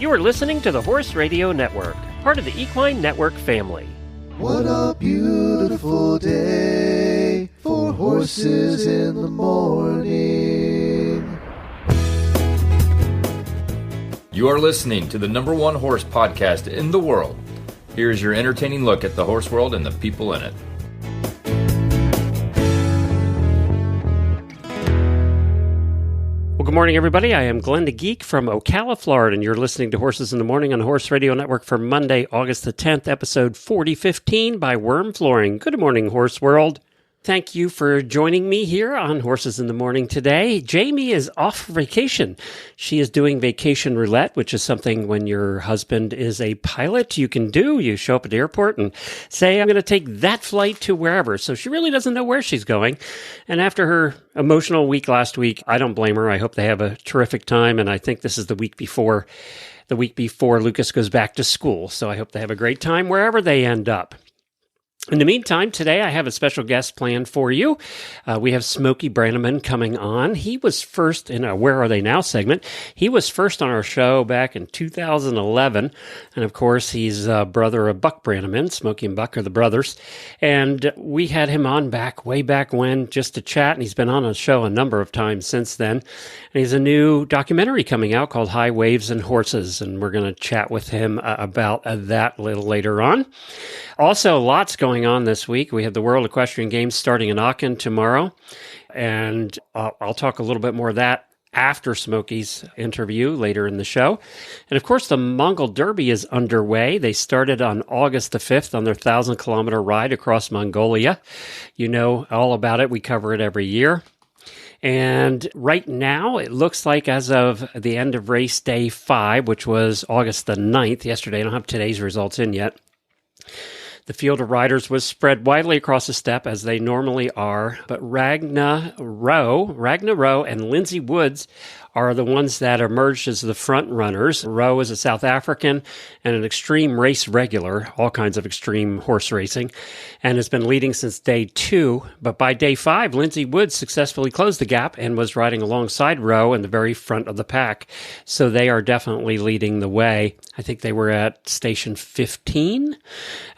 You are listening to the Horse Radio Network, part of the Equine Network family. What a beautiful day for horses in the morning. You are listening to the number one horse podcast in the world. Here is your entertaining look at the horse world and the people in it. Well, good morning, everybody. I am Glenn the Geek from Ocala, Florida, and you're listening to Horses in the Morning on the Horse Radio Network for Monday, August the 10th, episode 4015 by WERM Flooring. Good morning, Horse World. Thank you for joining me here on Horses in the Morning today. Jamie is off for vacation. She is doing vacation roulette, which is something when your husband is a pilot you can do. You show up at the airport and say, I'm going to take that flight to wherever. So she really doesn't know where she's going. And after her emotional week last week, I don't blame her. I hope they have a terrific time. And I think this is the week before Lucas goes back to school. So I hope they have a great time wherever they end up. In the meantime, today I have a special guest planned for you. We have Smokie Brannaman coming on. He was first in a Where Are They Now segment. He was first on our show back in 2011. And of course, he's brother of Buck Brannaman. Smokie and Buck are the brothers. And we had him on way back when, just to chat. And he's been on a show a number of times since then. And he's a new documentary coming out called High Waves and Horses. And we're going to chat with him about that a little later on. Also, lots going on this week. We have the World Equestrian Games starting in Aachen tomorrow, and I'll talk a little bit more of that after Smokie's interview later in the show. And of course, the Mongol Derby is underway. They started on August the 5th on their 1,000-kilometer ride across Mongolia. You know all about it. We cover it every year. And right now, it looks like as of the end of race day 5, which was August the 9th, yesterday, I don't have today's results in yet, the field of riders was spread widely across the steppe, as they normally are, but Ragna Rowe and Lindsay Woods are the ones that emerged as the front runners. Rowe is a South African and an extreme race regular, all kinds of extreme horse racing, and has been leading since day 2. But by day 5, Lindsay Woods successfully closed the gap and was riding alongside Rowe in the very front of the pack. So they are definitely leading the way. I think they were at station 15.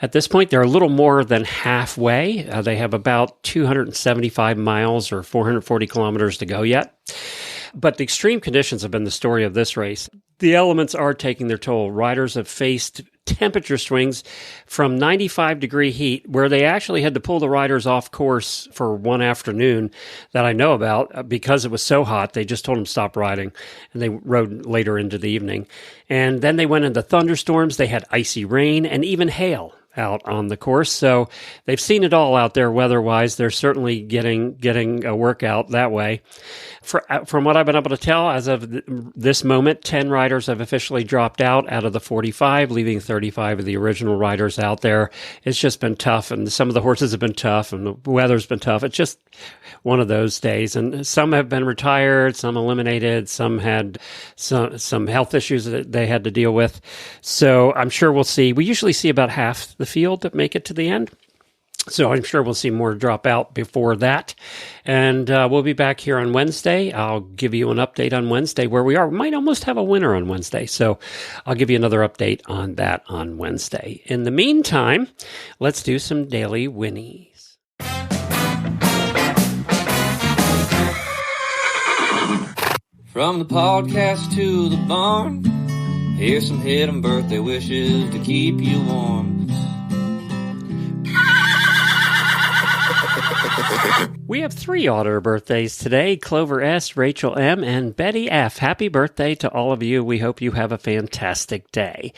At this point, they're a little more than halfway. They have about 275 miles or 440 kilometers to go yet. But the extreme conditions have been the story of this race. The elements are taking their toll. Riders have faced temperature swings from 95-degree heat, where they actually had to pull the riders off course for one afternoon that I know about because it was so hot. They just told them stop riding, and they rode later into the evening. And then they went into thunderstorms. They had icy rain and even hail out on the course. So they've seen it all out there weather-wise. They're certainly getting a workout that way. From what I've been able to tell, as of this moment, 10 riders have officially dropped out of the 45, leaving 35 of the original riders out there. It's just been tough, and some of the horses have been tough, and the weather's been tough. It's just one of those days. And some have been retired, some eliminated, some had some health issues that they had to deal with. So I'm sure we'll see. We usually see about half the field that make it to the end. So I'm sure we'll see more drop out before that. And we'll be back here on Wednesday. I'll give you an update on Wednesday where we are. We might almost have a winner on Wednesday. So I'll give you another update on that on Wednesday. In the meantime, let's do some daily Winnies. From the podcast to the barn, here's some hidden birthday wishes to keep you warm. We have 3 author birthdays today: Clover S., Rachel M., and Betty F. Happy birthday to all of you. We hope you have a fantastic day.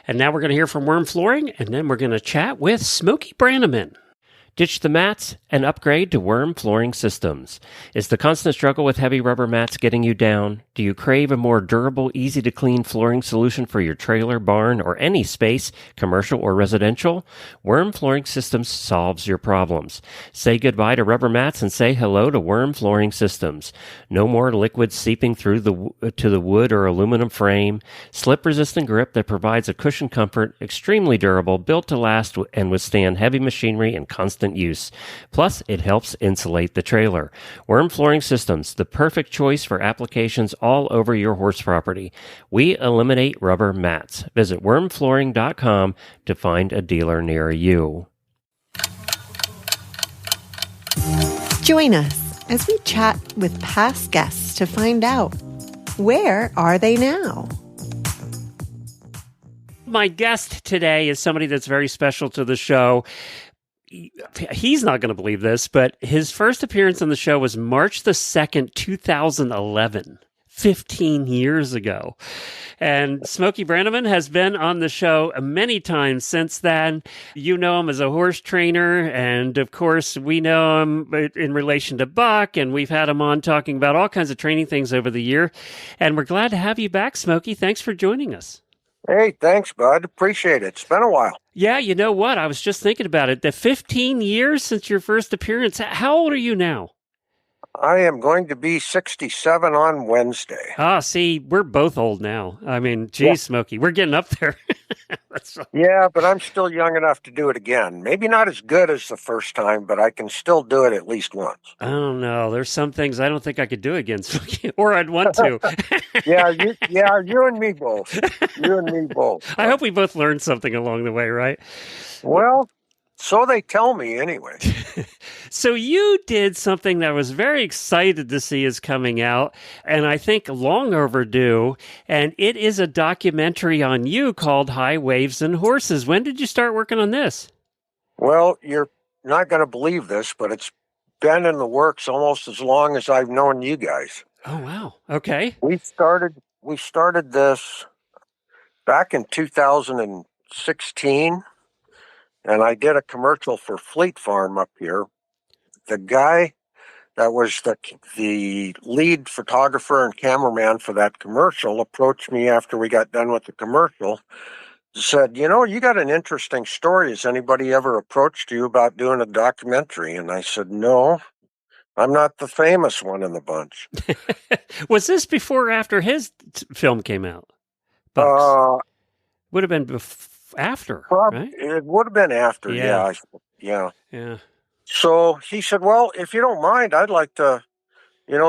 And now we're going to hear from WERM Flooring, and then we're going to chat with Smokie Brannaman. Ditch the mats and upgrade to WERM Flooring Systems. Is the constant struggle with heavy rubber mats getting you down? Do you crave a more durable, easy-to-clean flooring solution for your trailer, barn, or any space, commercial or residential? WERM Flooring Systems solves your problems. Say goodbye to rubber mats and say hello to WERM Flooring Systems. No more liquid seeping through to the wood or aluminum frame. Slip-resistant grip that provides a cushion comfort, extremely durable, built to last and withstand heavy machinery and constant consistent use. Plus, it helps insulate the trailer. WERM Flooring Systems, the perfect choice for applications all over your horse property. We eliminate rubber mats. Visit wormflooring.com to find a dealer near you. Join us as we chat with past guests to find out, where are they now? My guest today is somebody that's very special to the show. He's not going to believe this, but his first appearance on the show was March the 2nd, 2011. 15 years ago. And Smokie Brannaman has been on the show many times since then. You know him as a horse trainer, and of course, we know him in relation to Buck, and we've had him on talking about all kinds of training things over the year. And we're glad to have you back, Smokie. Thanks for joining us. Hey, thanks, bud. Appreciate it. It's been a while. Yeah, you know what? I was just thinking about it. The 15 years since your first appearance. How old are you now? I am going to be 67 on Wednesday. Ah, see, we're both old now. I mean, geez, Smokie, we're getting up there. Yeah, but I'm still young enough to do it again. Maybe not as good as the first time, but I can still do it at least once. I don't know. There's some things I don't think I could do again, Smokie, or I'd want to. You and me both. You and me both. I hope we both learned something along the way, right? Well, so they tell me anyway. So you did something that I was very excited to see is coming out, and I think long overdue, and it is a documentary on you called High Waves and Horses. When did you start working on this? Well, you're not going to believe this, but it's been in the works almost as long as I've known you guys. Oh, wow. Okay. We started this back in 2016. And I did a commercial for Fleet Farm up here. The guy that was the lead photographer and cameraman for that commercial approached me after we got done with the commercial. Said, you got an interesting story. Has anybody ever approached you about doing a documentary? And I said, no, I'm not the famous one in the bunch. Was this before or after his film came out? Bucks. Would have been after, right? It would have been after, yeah. So he said, well, if you don't mind, I'd like to,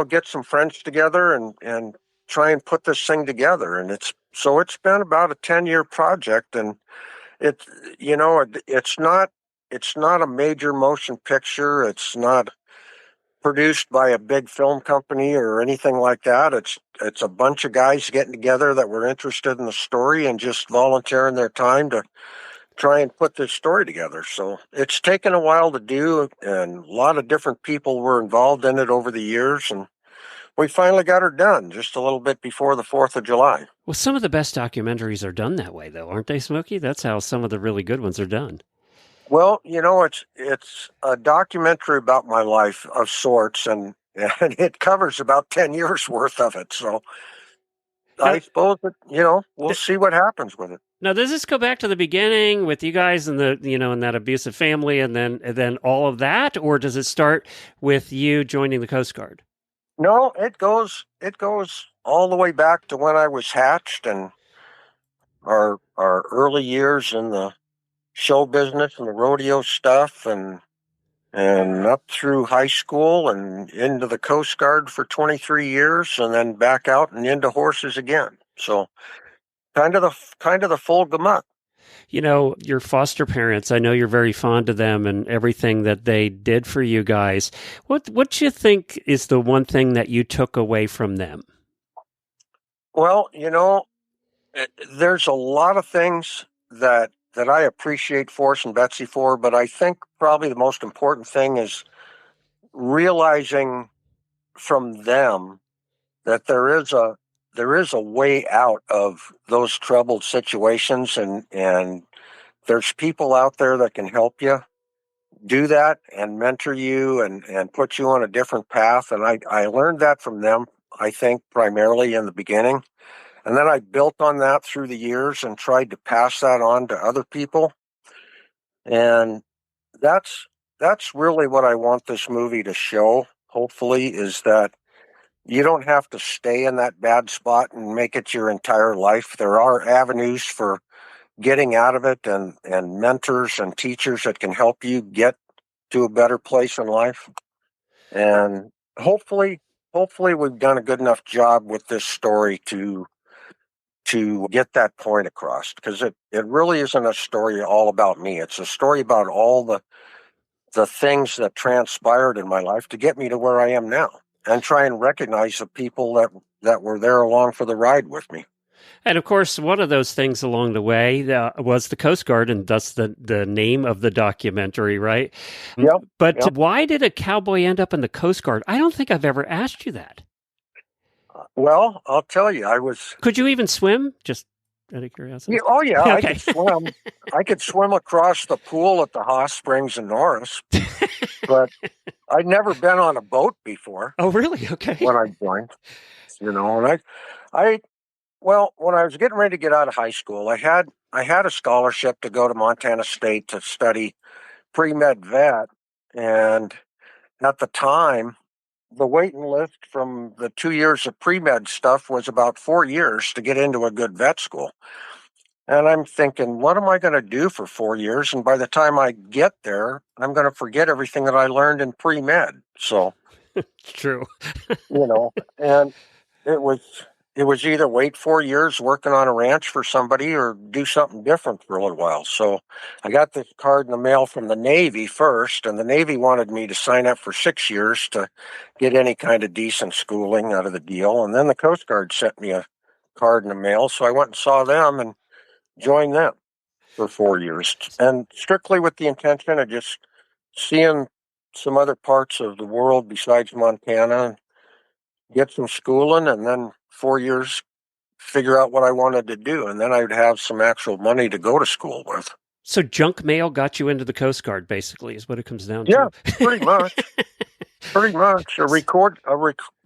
get some friends together and try and put this thing together. And it's been about a 10-year project, and it's not a major motion picture. It's not produced by a big film company or anything like that. It's a bunch of guys getting together that were interested in the story and just volunteering their time to try and put this story together. So it's taken a while to do, and a lot of different people were involved in it over the years, and we finally got her done just a little bit before the 4th of July. Well, some of the best documentaries are done that way, though, aren't they, Smokie? That's how some of the really good ones are done. Well, it's a documentary about my life of sorts, and it covers about 10 years worth of it. So I suppose that, we'll see what happens with it. Now, does this go back to the beginning with you guys and in that abusive family and then all of that, or does it start with you joining the Coast Guard? No, it goes all the way back to when I was hatched and our early years in the show business and the rodeo stuff, and up through high school and into the Coast Guard for 23 years, and then back out and into horses again. So kind of the full gamut. Your foster parents, I know you're very fond of them and everything that they did for you guys. What do you think is the one thing that you took away from them? Well, there's a lot of things that I appreciate Forrest and Betsy for, but I think probably the most important thing is realizing from them that there is a way out of those troubled situations, and there's people out there that can help you do that and mentor you and put you on a different path. And I learned that from them, I think, primarily in the beginning. And then I built on that through the years and tried to pass that on to other people. And that's really what I want this movie to show, hopefully, is that you don't have to stay in that bad spot and make it your entire life. There are avenues for getting out of it, and mentors and teachers that can help you get to a better place in life. And hopefully we've done a good enough job with this story to get that point across, because it really isn't a story all about me. It's a story about all the things that transpired in my life to get me to where I am now, and try and recognize the people that were there along for the ride with me. And of course, one of those things along the way was the Coast Guard, and thus the name of the documentary, right? Yep. But Yep. why did a cowboy end up in the Coast Guard? I don't think I've ever asked you that. Well, I'll tell you, Could you even swim? Just out of curiosity. Yeah, oh yeah, I Okay. could swim. I could swim across the pool at the Hot Springs in Norris, but I'd never been on a boat before Oh, really? Okay. when I joined. And well, when I was getting ready to get out of high school, I had a scholarship to go to Montana State to study pre-med vet, and at the time, the waiting list from the 2 years of pre-med stuff was about 4 years to get into a good vet school. And I'm thinking, what am I going to do for 4 years? And by the time I get there, I'm going to forget everything that I learned in pre-med. So, True. and it was either wait 4 years working on a ranch for somebody or do something different for a little while. So I got this card in the mail from the Navy first, and the Navy wanted me to sign up for 6 years to get any kind of decent schooling out of the deal. And then the Coast Guard sent me a card in the mail. So I went and saw them and joined them for 4 years, and strictly with the intention of just seeing some other parts of the world besides Montana, get some schooling, and then 4 years figure out what I wanted to do, and then I'd have some actual money to go to school with. So junk mail got you into the Coast Guard, basically, is what it comes down Yeah, to. pretty much. Pretty much a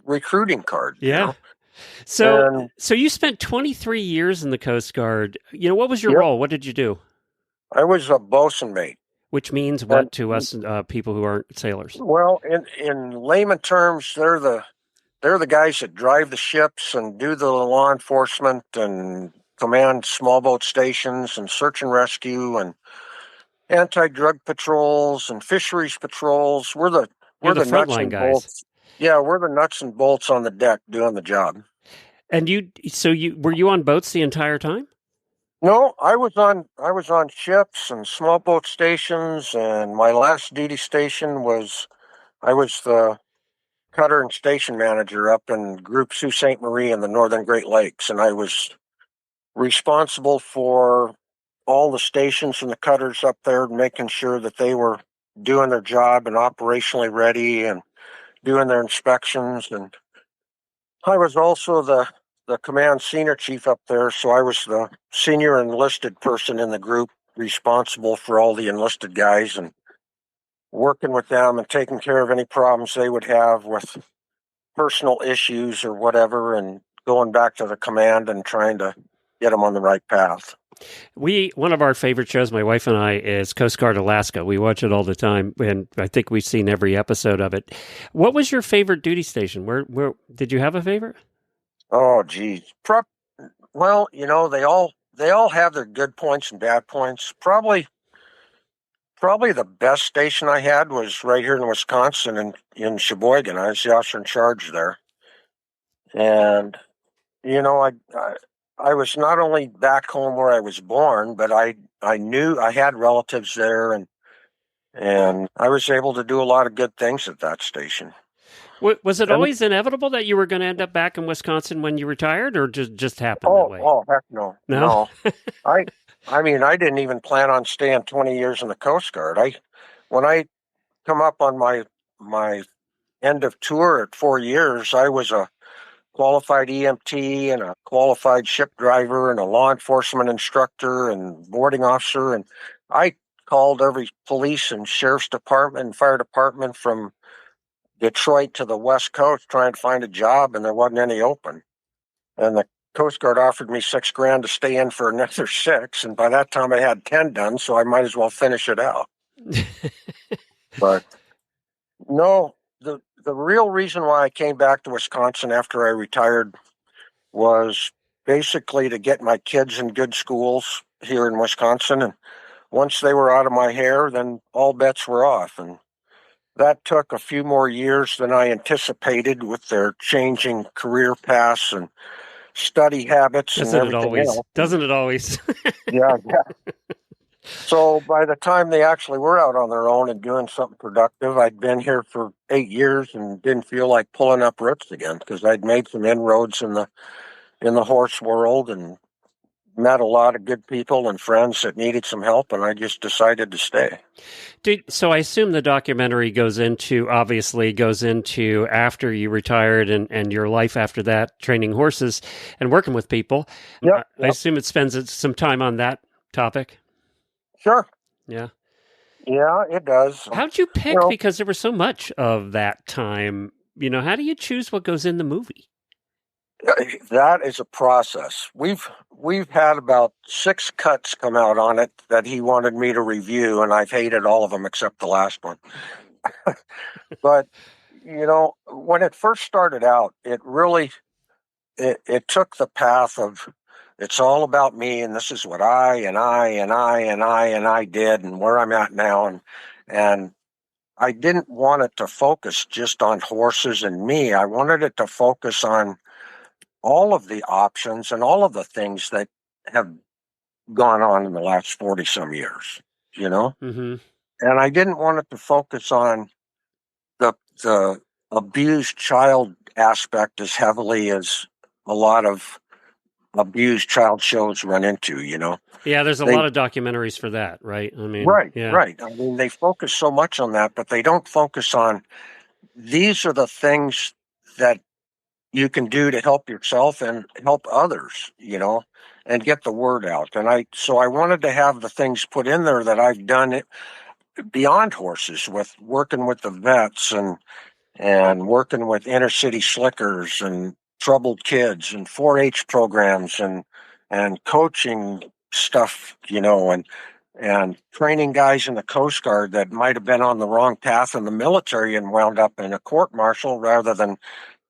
recruiting card. Yeah. So you spent 23 years in the Coast Guard. What was your role? What did you do? I was a bosun mate. Which means what to us people who aren't sailors? Well, in layman terms, they're the guys that drive the ships and do the law enforcement and command small boat stations and search and rescue and anti-drug patrols and fisheries patrols. We're the nuts and guys. bolts. Yeah, we're the nuts and bolts on the deck doing the job. And were you on boats the entire time? No, I was on ships and small boat stations, and my last duty station I was the cutter and station manager up in Group Sault Ste. Marie in the Northern Great Lakes, and I was responsible for all the stations and the cutters up there, making sure that they were doing their job and operationally ready and doing their inspections. And I was also the command senior chief up there, so I was the senior enlisted person in the group, responsible for all the enlisted guys and working with them and taking care of any problems they would have with personal issues or whatever, and going back to the command and trying to get them on the right path. One of our favorite shows, my wife and I, is Coast Guard Alaska. We watch it all the time, and I think we've seen every episode of it. What was your favorite duty station? Where did you have a favorite? Oh, geez. Well, they all have their good points and bad points. Probably the best station I had was right here in Wisconsin in Sheboygan. I was the officer in charge there. And, I was not only back home where I was born, but I knew I had relatives there, and I was able to do a lot of good things at that station. Was it always inevitable that you were going to end up back in Wisconsin when you retired, or just happened that way? Oh, heck no. No. I mean, I didn't even plan on staying 20 years in the Coast Guard. When I come up on my end of tour at 4 years, I was a qualified EMT and a qualified ship driver and a law enforcement instructor and boarding officer. And I called every police and sheriff's department and fire department from Detroit to the West Coast trying to find a job, and there wasn't any open. And the Coast Guard offered me $6,000 to stay in for another 6. And by that time I had 10 done, so I might as well finish it out. But no, the real reason why I came back to Wisconsin after I retired was basically to get my kids in good schools here in Wisconsin. And once they were out of my hair, then all bets were off. And that took a few more years than I anticipated with their changing career paths and study habits and Doesn't it everything always? else. Doesn't it always? Yeah, yeah. So by the time they actually were out on their own and doing something productive, I'd been here for 8 years and didn't feel like pulling up roots again because I'd made some inroads in the horse world and met a lot of good people and friends that needed some help, and I just decided to stay. So I assume the documentary obviously goes into after you retired and your life after that, training horses and working with people. Yep. I assume it spends some time on that topic. Sure. Yeah. Yeah, it does. How'd you pick? Because there was so much of that time. How do you choose what goes in the movie? That is a process. We've had about 6 cuts come out on it that he wanted me to review, and I've hated all of them except the last one. But when it first started out, it really it took the path of it's all about me, and this is what I did, and where I'm at now, and I didn't want it to focus just on horses and me. I wanted it to focus on all of the options and all of the things that have gone on in the last 40 some years, Mm-hmm. And I didn't want it to focus on the abused child aspect as heavily as a lot of abused child shows run into, Yeah, there's a lot of documentaries for that, right? I mean, right. yeah. Right. I mean, they focus so much on that, but they don't focus on these are the things that you can do to help yourself and help others, and get the word out. And so I wanted to have the things put in there that I've done beyond horses, with working with the vets and working with inner city slickers and troubled kids and 4-H programs and coaching stuff, and training guys in the Coast Guard that might have been on the wrong path in the military and wound up in a court martial rather than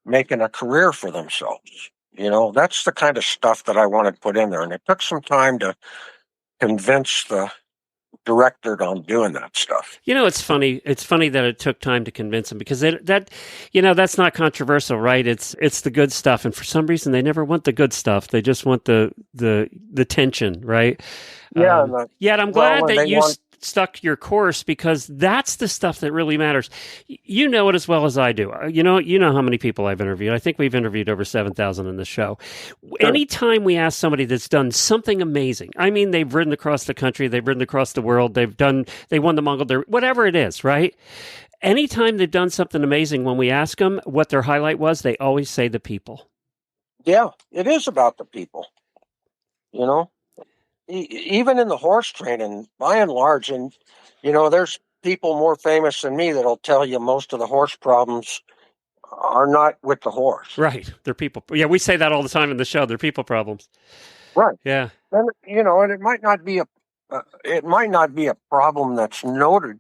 making a career for themselves. That's the kind of stuff that I wanted to put in there. And it took some time to convince the director on doing that stuff. It's funny. It's funny that it took time to convince him because that's not controversial, right? It's the good stuff, and for some reason they never want the good stuff. They just want the tension, right? Yeah. Yet I'm glad that you stuck your course because that's the stuff that really matters. You know it as well as I do. You know how many people I've interviewed. I think we've interviewed over 7,000 in the show. Sure. Anytime we ask somebody that's done something amazing, I mean, they've ridden across the country, they've ridden across the world, they won the Mongol Derby, whatever it is, right? Anytime they've done something amazing, when we ask them what their highlight was, they always say the people. Yeah, it is about the people, even in the horse training, by and large, and there's people more famous than me that'll tell you most of the horse problems are not with the horse. Right, they're people. Yeah, we say that all the time in the show. They're people problems. Right. Yeah. And and it might not be a problem that's noted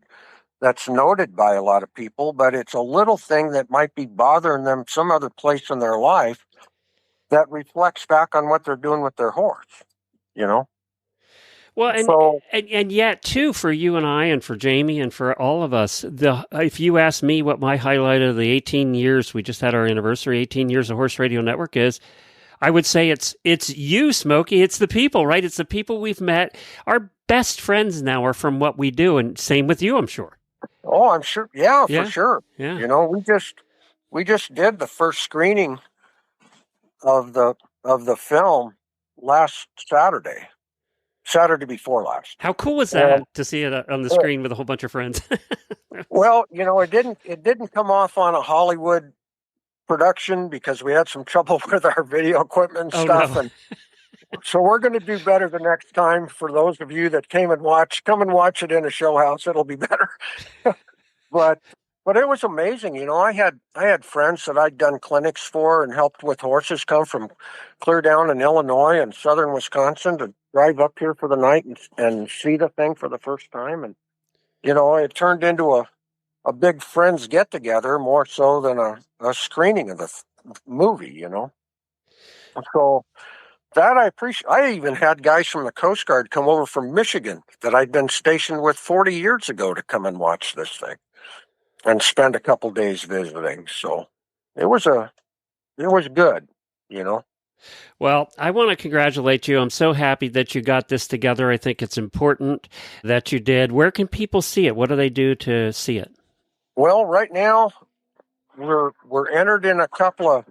by a lot of people, but it's a little thing that might be bothering them some other place in their life that reflects back on what they're doing with their horse. Well, and yet, too, for you and I and for Jamie and for all of us, if you ask me what my highlight of the 18 years, we just had our anniversary, 18 years of Horse Radio Network is, I would say it's you, Smokey. It's the people, right? It's the people we've met. Our best friends now are from what we do, and same with you, I'm sure. Oh, I'm sure. Yeah, for sure. Yeah. We just did the first screening of the film last Saturday before last. How cool was that to see it on the screen with a whole bunch of friends? Well, it didn't come off on a Hollywood production because we had some trouble with our video equipment and stuff. No. And so we're going to do better the next time. For those of you that come and watch it in a show house. It'll be better. But it was amazing. I had friends that I'd done clinics for and helped with horses come from clear down in Illinois and southern Wisconsin to drive up here for the night and see the thing for the first time. And, it turned into a big friends get together more so than a screening of the movie, So that I appreciate. I even had guys from the Coast Guard come over from Michigan that I'd been stationed with 40 years ago to come and watch this thing. and spend a couple days visiting. So it was good, you know. Well, I want to congratulate you. I'm so happy that you got this together. I think it's important that you did. Where can people see it? What do they do to see it? Well, right now we're entered in a couple of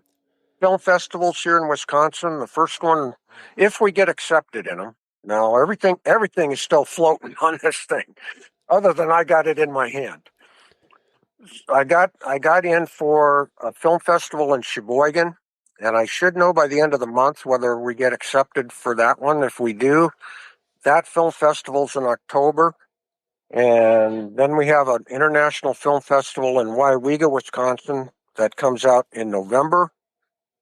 film festivals here in Wisconsin. The first one, if we get accepted in them. Now everything is still floating on this thing, other than I got it in my hand. I got in for a film festival in Sheboygan, and I should know by the end of the month whether we get accepted for that one. If we do, that film festival's in October. And then we have an international film festival in Weyauwega, Wisconsin, that comes out in November.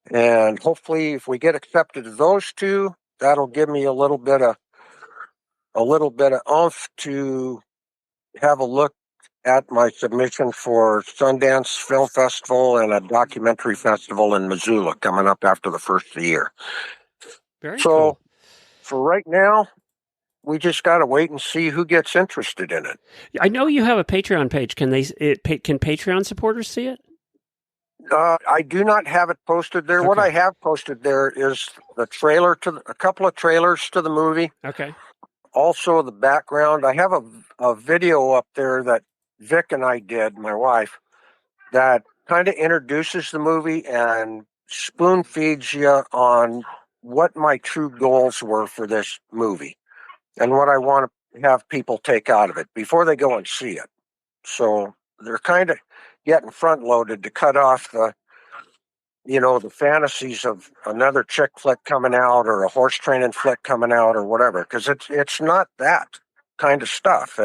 And hopefully, if we get accepted to those two, that'll give me a little bit of oomph to have a look at my submission for Sundance Film Festival and a documentary festival in Missoula coming up after the first of the year. Very cool. For right now, we just got to wait and see who gets interested in it. I know you have a Patreon page. Can Patreon supporters see it? I do not have it posted there. Okay. What I have posted there is a couple of trailers to the movie. Okay. Also the background. I have a video up there that Vic and I did, my wife, that kind of introduces the movie and spoon feeds you on what my true goals were for this movie and what I want to have people take out of it before they go and see it. So they're kind of getting front loaded to cut off the fantasies of another chick flick coming out or a horse training flick coming out or whatever, because it's not that kind of stuff.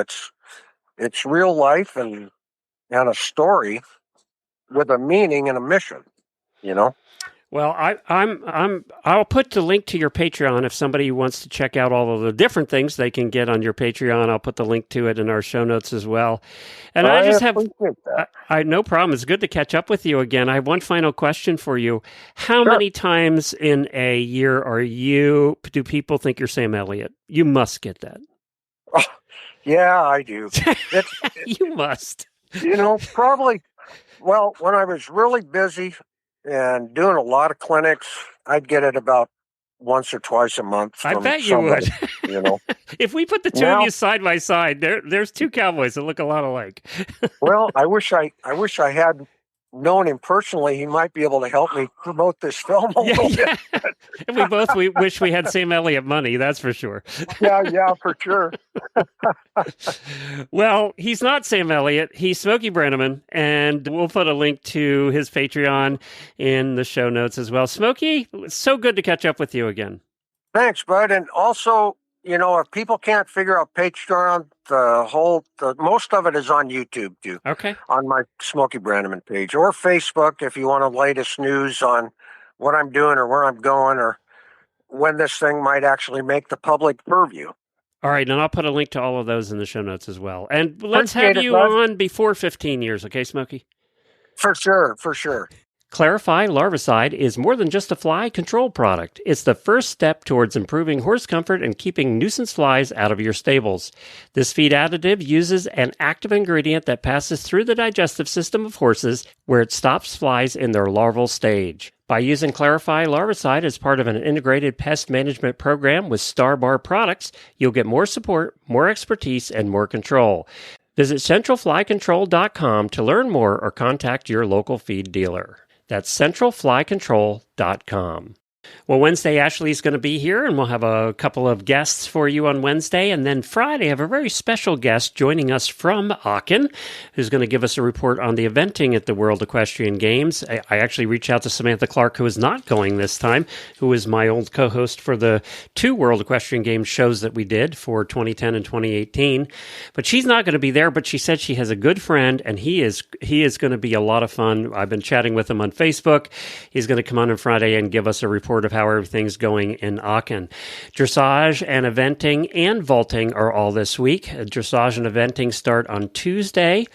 It's real life and a story with a meaning and a mission, you know. Well, I'll put the link to your Patreon if somebody wants to check out all of the different things they can get on your Patreon. I'll put the link to it in our show notes as well. And I just have no problem. It's good to catch up with you again. I have one final question for you. How many times in a year do people think you're Sam Elliott? You must get that. Oh, yeah, I do. You must. Probably. Well, when I was really busy and doing a lot of clinics, I'd get it about once or twice a month. I bet you would. If we put the two of you side by side, there's two cowboys that look a lot alike. Well, I wish I had known him personally. He might be able to help me promote this film a little bit. And we wish we had Sam Elliott money, that's for sure. Yeah, for sure. Well, he's not Sam Elliott. He's Smokie Brannaman, and we'll put a link to his Patreon in the show notes as well. Smokie, it's so good to catch up with you again. Thanks, bud. And also, if people can't figure out Patreon, most of it is on YouTube too. Okay. On my Smokie Brannaman page or Facebook if you want the latest news on what I'm doing or where I'm going or when this thing might actually make the public purview. All right, and I'll put a link to all of those in the show notes as well. And let's have you on before 15 years, okay, Smokie? For sure. Clarify Larvicide is more than just a fly control product. It's the first step towards improving horse comfort and keeping nuisance flies out of your stables. This feed additive uses an active ingredient that passes through the digestive system of horses where it stops flies in their larval stage. By using Clarify Larvicide as part of an integrated pest management program with Starbar products, you'll get more support, more expertise, and more control. Visit centralflycontrol.com to learn more or contact your local feed dealer. That's centralflycontrol.com. Well, Wednesday, Ashley's going to be here, and we'll have a couple of guests for you on Wednesday. And then Friday, I have a very special guest joining us from Aachen, who's going to give us a report on the eventing at the World Equestrian Games. I actually reached out to Samantha Clark, who is not going this time, who is my old co-host for the 2 World Equestrian Games shows that we did for 2010 and 2018. But she's not going to be there, but she said she has a good friend, and he is going to be a lot of fun. I've been chatting with him on Facebook. He's going to come on Friday and give us a report report of how everything's going in Aachen. Dressage and Eventing and Vaulting are all this week. Dressage and Eventing start on Tuesday,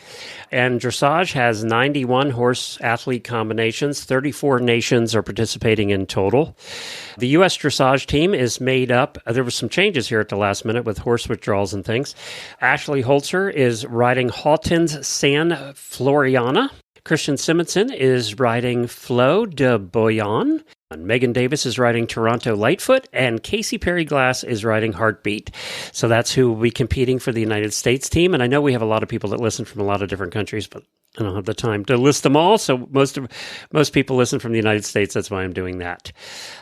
and Dressage has 91 horse-athlete combinations. 34 nations are participating in total. The U.S. Dressage team is made up. There were some changes here at the last minute with horse withdrawals and things. Ashley Holzer is riding Halton's San Floriana. Christian Simonson is riding Flo de Boyan. Megan Davis is riding Toronto Lightfoot, and Casey Perry Glass is riding Heartbeat. So that's who will be competing for the United States team. And I know we have a lot of people that listen from a lot of different countries, but I don't have the time to list them all. So most people listen from the United States. That's why I'm doing that.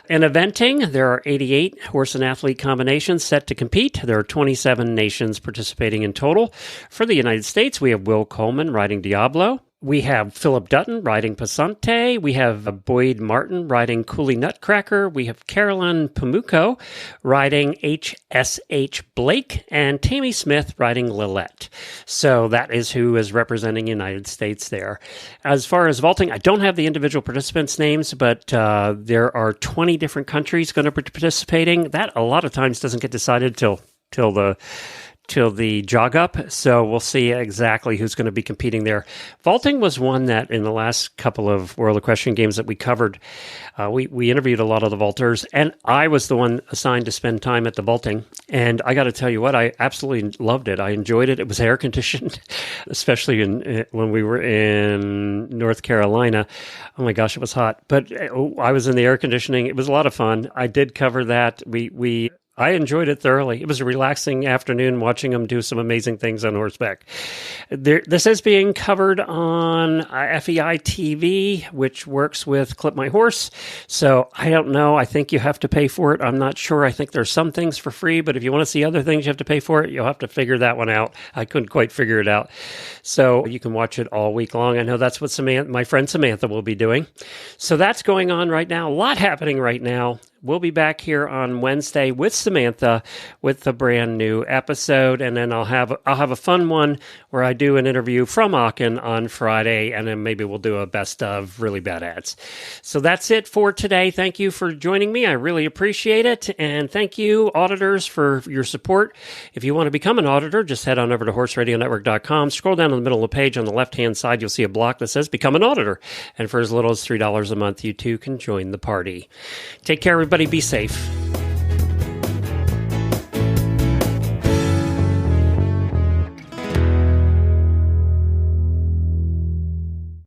In eventing, there are 88 horse and athlete combinations set to compete. There are 27 nations participating in total. For the United States, we have Will Coleman riding Diablo. We have Philip Dutton riding Passante. We have Boyd Martin riding Cooley Nutcracker. We have Carolyn Pamuco riding HSH Blake, and Tammy Smith riding Lillette. So that is who is representing United States there. As far as vaulting, I don't have the individual participants' names, but there are 20 different countries going to be participating. That a lot of times doesn't get decided till the jog up, so we'll see exactly who's going to be competing there. Vaulting was one that in the last couple of World Equestrian Games that we covered, we interviewed a lot of the vaulters, and I was the one assigned to spend time at the vaulting, and I got to tell you what, I absolutely loved it. I enjoyed it. It was air conditioned, especially when we were in North Carolina. Oh my gosh, it was hot, but I was in the air conditioning. It was a lot of fun. I did cover that. I enjoyed it thoroughly. It was a relaxing afternoon watching them do some amazing things on horseback. This is being covered on FEI TV, which works with Clip My Horse. So I don't know. I think you have to pay for it. I'm not sure. I think there's some things for free, but if you want to see other things, you have to pay for it. You'll have to figure that one out. I couldn't quite figure it out. So you can watch it all week long. I know that's what my friend Samantha will be doing. So that's going on right now. A lot happening right now. We'll be back here on Wednesday with Samantha with a brand new episode, and then I'll have a fun one where I do an interview from Aachen on Friday, and then maybe we'll do a best of really bad ads. So that's it for today. Thank you for joining me. I really appreciate it, and thank you, auditors, for your support. If you want to become an auditor, just head on over to horseradionetwork.com. Scroll down in the middle of the page on the left-hand side. You'll see a block that says Become an Auditor, and for as little as $3 a month, you too can join the party. Take care, everybody. Be safe.